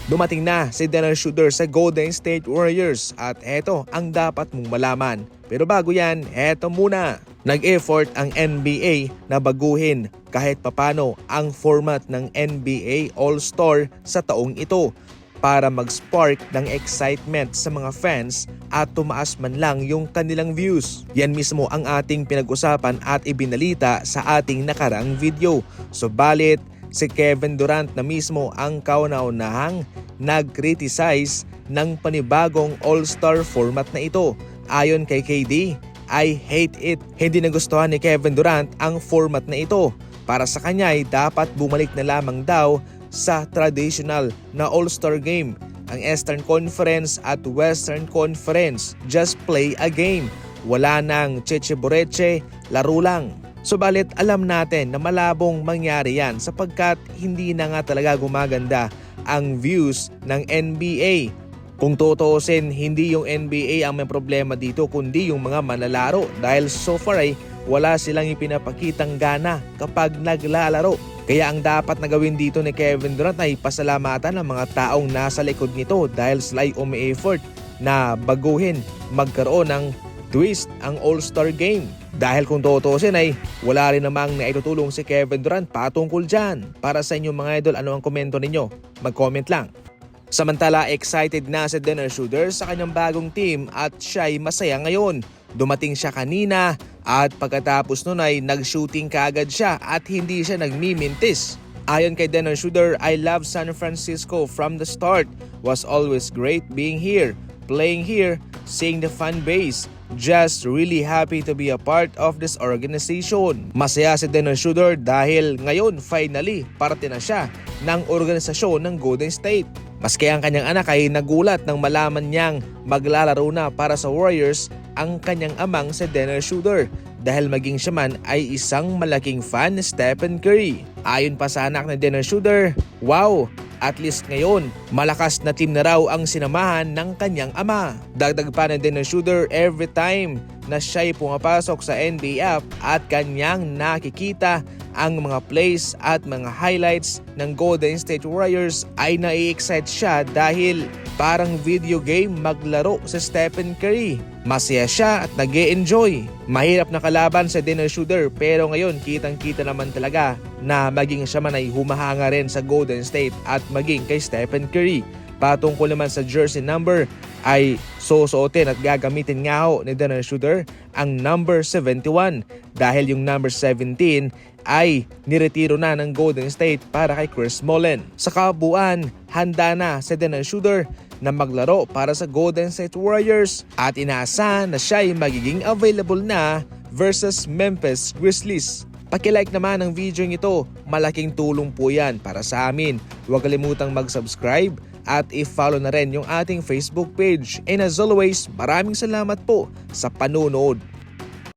Dumating na si Dennis Schroeder sa Golden State Warriors at eto ang dapat mong malaman. Pero bago yan, eto muna. Nag-effort ang NBA na baguhin kahit papano ang format ng NBA All-Star sa taong ito para mag-spark ng excitement sa mga fans at tumaas man lang yung kanilang views. Yan mismo ang ating pinag-usapan at ibinalita sa ating nakaraang video. Subalit, si Kevin Durant na mismo ang kauna-unahang nag-criticize ng panibagong All-Star format na ito. Ayon kay KD, I hate it. Hindi nagustuhan ni Kevin Durant ang format na ito. Para sa kanya ay dapat bumalik na lamang daw sa traditional na All-Star game. Ang Eastern Conference at Western Conference, just play a game. Wala nang cheche-boreche, laro lang. Subalit alam natin na malabong mangyari yan sapagkat hindi na nga talaga gumaganda ang views ng NBA. Kung tutuusin, hindi yung NBA ang may problema dito kundi yung mga manlalaro dahil so far ay wala silang ipinapakitang gana kapag naglalaro. Kaya ang dapat na gawin dito ni Kevin Durant ay pasalamatan ng mga taong nasa likod nito dahil sila ay umi-effort na baguhin, magkaroon ng twist ang All-Star Game. Dahil kung tutuusin ay wala rin namang naitutulong si Kevin Durant patungkol dyan. Para sa inyo mga idol, ano ang komento ninyo? Mag-comment lang. Samantala, excited na si Dennis Schroeder sa kanyang bagong team at siya'y masaya ngayon. Dumating siya kanina at pagkatapos nun ay nag-shooting kaagad siya at hindi siya nagmimintis. Ayon kay Dennis Schroeder, I love San Francisco from the start. Was always great being here, playing here, seeing the fan base. Just really happy to be a part of this organization. Masaya si Dennis Schroeder dahil ngayon finally parte na siya ng organisasyon ng Golden State. Maski ang kanyang anak ay nagulat nang malaman niyang maglalaro na para sa Warriors ang kanyang amang si Dennis Schroeder dahil maging siya man ay isang malaking fan ni Stephen Curry. Ayon pa sa anak ni Dennis Schroeder, wow! At least ngayon, malakas na team na raw ang sinamahan ng kanyang ama. Dagdag pa ni Dennis Schroeder, every time na siya'y pumapasok sa NBA app at kanyang nakikita ang mga plays at mga highlights ng Golden State Warriors ay nai-excite siya dahil parang video game maglaro si Stephen Curry. Masaya siya at nag-e-enjoy. Mahirap na kalaban sa Dennis Schroeder pero ngayon kitang-kita naman talaga na maging siya man ay humahanga rin sa Golden State at maging kay Stephen Curry. Patungkol naman sa jersey number ay susuotin at gagamitin nga ho ni Dennis Schroeder ang number 71 dahil yung number 17 ay niretiro na ng Golden State para kay Chris Mullin. Sa kabuuan, handa na si Dennis Schroeder na maglaro para sa Golden State Warriors at inaasahan na siya ay magiging available na versus Memphis Grizzlies. Paki-like naman ang video nito, malaking tulong po yan para sa amin. Huwag kalimutang mag-subscribe at i-follow na rin yung ating Facebook page. And as always, maraming salamat po sa panunood.